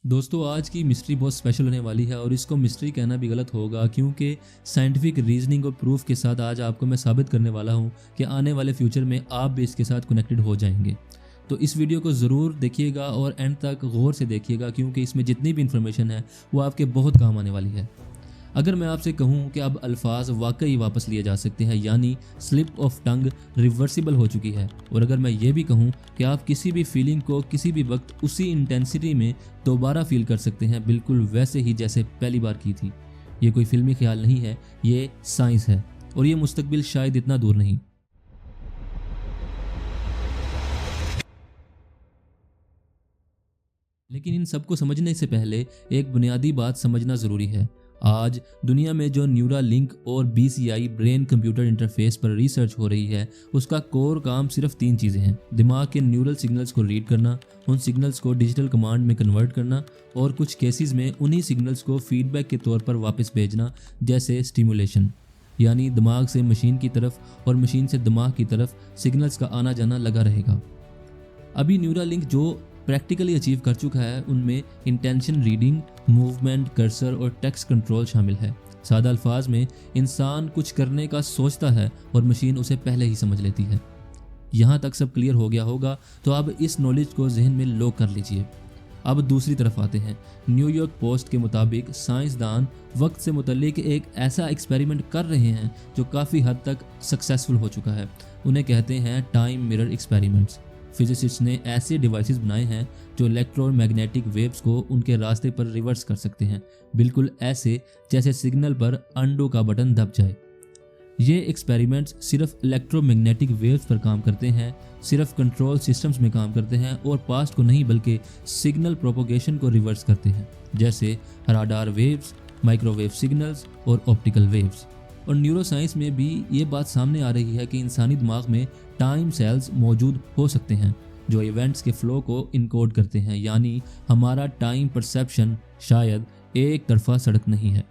दोस्तों आज की मिस्ट्री बहुत स्पेशल होने वाली है और इसको मिस्ट्री कहना भी गलत होगा क्योंकि साइंटिफिक रीजनिंग और प्रूफ के साथ आज आपको मैं साबित करने वाला हूं कि आने वाले फ्यूचर में आप भी इसके साथ कनेक्टेड हो जाएंगे। तो इस वीडियो को ज़रूर देखिएगा और एंड तक गौर से देखिएगा क्योंकि इसमें जितनी भी इन्फॉर्मेशन है वो आपके बहुत काम आने वाली है। अगर मैं आपसे कहूं कि अब अल्फाज वाकई वापस लिए जा सकते हैं यानी स्लिप ऑफ टंग रिवर्सिबल हो चुकी है, और अगर मैं ये भी कहूं कि आप किसी भी फीलिंग को किसी भी वक्त उसी इंटेंसिटी में दोबारा फील कर सकते हैं बिल्कुल वैसे ही जैसे पहली बार की थी। ये कोई फिल्मी ख्याल नहीं है, ये साइंस है और ये मुस्तकबिल शायद इतना दूर नहीं। लेकिन इन सबको समझने से पहले एक बुनियादी बात समझना ज़रूरी है। आज दुनिया में जो न्यूरा लिंक और BCI ब्रेन कंप्यूटर इंटरफेस पर रिसर्च हो रही है उसका कोर काम सिर्फ 3 चीज़ें हैं: दिमाग के न्यूरल सिग्नल्स को रीड करना, उन सिग्नल्स को डिजिटल कमांड में कन्वर्ट करना और कुछ केसेस में उन्हीं सिग्नल्स को फीडबैक के तौर पर वापस भेजना, जैसे स्टिमुलेशन, यानी दिमाग से मशीन की तरफ और मशीन से दिमाग की तरफ सिग्नल्स का आना जाना लगा रहेगा। अभी न्यूरा लिंक जो प्रैक्टिकली अचीव कर चुका है उनमें इंटेंशन रीडिंग, मूवमेंट, कर्सर और टेक्स्ट कंट्रोल शामिल है। सादा अल्फाज में इंसान कुछ करने का सोचता है और मशीन उसे पहले ही समझ लेती है। यहाँ तक सब क्लियर हो गया होगा, तो अब इस नॉलेज को जहन में लॉक कर लीजिए। अब दूसरी तरफ आते हैं। न्यूयॉर्क पोस्ट के मुताबिक साइंसदान वक्त से मुतल्लिक एक ऐसा एक्सपेरिमेंट कर रहे हैं जो काफ़ी हद तक सक्सेसफुल हो चुका है। उन्हें कहते हैं टाइम मिरर एक्सपेरिमेंट्स। फिजिसिस्ट ने ऐसे डिवाइसेस बनाए हैं जो इलेक्ट्रोमैग्नेटिक वेव्स को उनके रास्ते पर रिवर्स कर सकते हैं, बिल्कुल ऐसे जैसे सिग्नल पर अंडो का बटन दब जाए। ये एक्सपेरिमेंट्स सिर्फ इलेक्ट्रोमैग्नेटिक वेव्स पर काम करते हैं, सिर्फ कंट्रोल सिस्टम्स में काम करते हैं और पास्ट को नहीं बल्कि सिग्नल प्रोपोगेशन को रिवर्स करते हैं, जैसे राडार वेव्स, माइक्रोवेव सिग्नल्स और ऑप्टिकल वेव्स। और न्यूरोसाइंस में भी ये बात सामने आ रही है कि इंसानी दिमाग में टाइम सेल्स मौजूद हो सकते हैं जो इवेंट्स के फ्लो को इनकोड करते हैं, यानी हमारा टाइम परसेप्शन शायद एक तरफा सड़क नहीं है।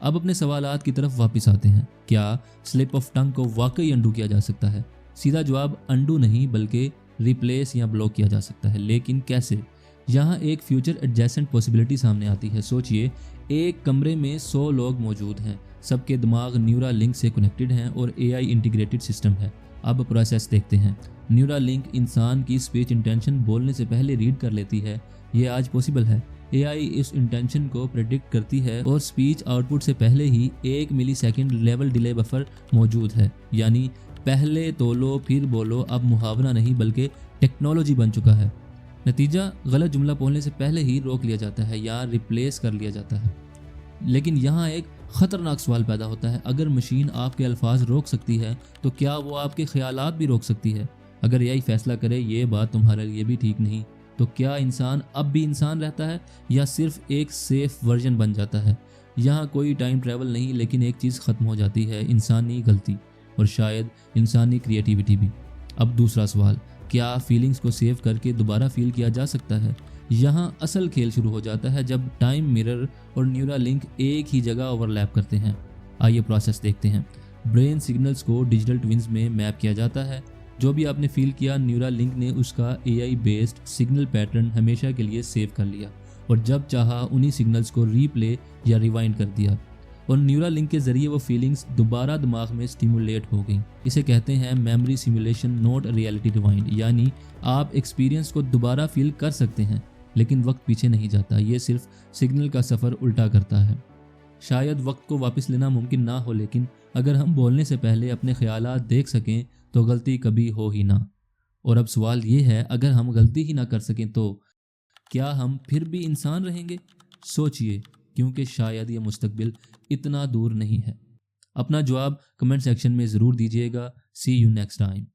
अब अपने सवालात की तरफ वापस आते हैं। क्या स्लिप ऑफ टंग को वाकई अंडू किया जा सकता है? सीधा जवाब अंडू नहीं बल्कि रिप्लेस या ब्लॉक किया जा सकता है, लेकिन कैसे? यहाँ एक फ्यूचर एडजेसेंट पॉसिबिलिटी सामने आती है। सोचिए, एक कमरे में 100 लोग मौजूद हैं, सबके दिमाग न्यूरा लिंक से कनेक्टेड हैं और AI इंटीग्रेटेड सिस्टम है। अब प्रोसेस देखते हैं। न्यूरा लिंक इंसान की स्पीच इंटेंशन बोलने से पहले रीड कर लेती है। ये आज पॉसिबल है। AI इस इंटेंशन को प्रेडिक्ट करती है और स्पीच आउटपुट से पहले ही 1 मिलीसेकंड लेवल डिले बफर मौजूद है, यानी पहले तोलो फिर बोलो अब मुहावरा नहीं बल्कि टेक्नोलॉजी बन चुका है। नतीजा, गलत जुमला बोलने से पहले ही रोक लिया जाता है या रिप्लेस कर लिया जाता है। लेकिन यहाँ एक ख़तरनाक सवाल पैदा होता है। अगर मशीन आपके अल्फाज रोक सकती है तो क्या वो आपके ख्यालात भी रोक सकती है? अगर यही फैसला करे ये बात तुम्हारे लिए भी ठीक नहीं, तो क्या इंसान अब भी इंसान रहता है या सिर्फ एक सेफ वर्जन बन जाता है? यहाँ कोई टाइम ट्रैवल नहीं, लेकिन एक चीज़ ख़त्म हो जाती है, इंसानी गलती और शायद इंसानी क्रिएटिविटी भी। अब दूसरा सवाल, क्या फीलिंग्स को सेव करके दोबारा फील किया जा सकता है? यहाँ असल खेल शुरू हो जाता है जब टाइम मिरर और न्यूरा लिंक एक ही जगह ओवरलैप करते हैं। आइए प्रोसेस देखते हैं। ब्रेन सिग्नल्स को डिजिटल ट्विन्स में मैप किया जाता है। जो भी आपने फील किया, न्यूरा लिंक ने उसका AI बेस्ड सिग्नल पैटर्न हमेशा के लिए सेव कर लिया और जब चाहा उन्हीं सिग्नल्स को रीप्ले या रिवाइंड कर दिया, और न्यूरा लिंक के जरिए वो फीलिंग्स दोबारा दिमाग में स्टिमुलेट हो गई। इसे कहते हैं memory simulation, not reality rewind, यानी आप एक्सपीरियंस को दोबारा फील कर सकते हैं लेकिन वक्त पीछे नहीं जाता, ये सिर्फ सिग्नल का सफ़र उल्टा करता है। शायद वक्त को वापस लेना मुमकिन ना हो, लेकिन अगर हम बोलने से पहले अपने ख्यालात देख सकें तो गलती कभी हो ही ना। और अब सवाल ये है, अगर हम गलती ही ना कर सकें तो क्या हम फिर भी इंसान रहेंगे? सोचिए, क्योंकि शायद ये मुस्तकबिल इतना दूर नहीं है। अपना जवाब कमेंट सेक्शन में ज़रूर दीजिएगा। सी यू नेक्स्ट टाइम।